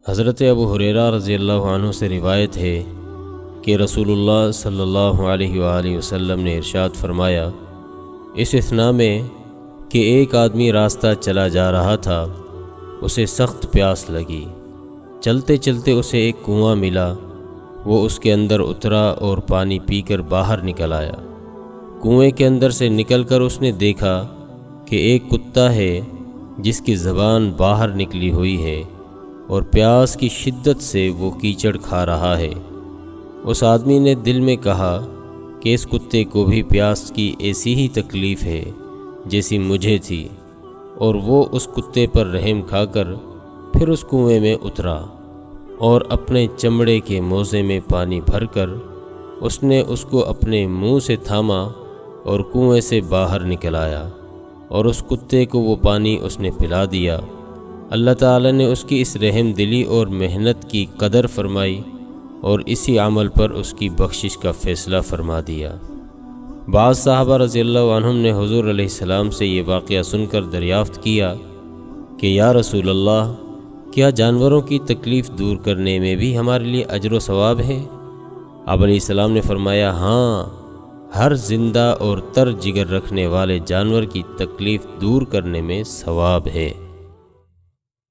حضرت ابو ہریرہ رضی اللہ عنہ سے روایت ہے کہ رسول اللہ صلی اللہ علیہ وآلہ وسلم نے ارشاد فرمایا، اس اثنا میں کہ ایک آدمی راستہ چلا جا رہا تھا، اسے سخت پیاس لگی۔ چلتے چلتے اسے ایک کنواں ملا، وہ اس کے اندر اترا اور پانی پی کر باہر نکل آیا۔ کنویں کے اندر سے نکل کر اس نے دیکھا کہ ایک کتا ہے جس کی زبان باہر نکلی ہوئی ہے اور پیاس کی شدت سے وہ کیچڑ کھا رہا ہے۔ اس آدمی نے دل میں کہا کہ اس کتے کو بھی پیاس کی ایسی ہی تکلیف ہے جیسی مجھے تھی، اور وہ اس کتے پر رحم کھا کر پھر اس کنویں میں اترا اور اپنے چمڑے کے موزے میں پانی بھر کر اس نے اس کو اپنے منہ سے تھاما اور کنویں سے باہر نکل آیا، اور اس کتے کو وہ پانی اس نے پلا دیا۔ اللہ تعالی نے اس کی اس رحم دلی اور محنت کی قدر فرمائی اور اسی عمل پر اس کی بخشش کا فیصلہ فرما دیا۔ بعض صحابہ رضی اللہ عنہم نے حضور علیہ السلام سے یہ واقعہ سن کر دریافت کیا کہ یا رسول اللہ، کیا جانوروں کی تکلیف دور کرنے میں بھی ہمارے لیے اجر و ثواب ہے؟ آپ علیہ السلام نے فرمایا، ہاں، ہر زندہ اور تر جگر رکھنے والے جانور کی تکلیف دور کرنے میں ثواب ہے۔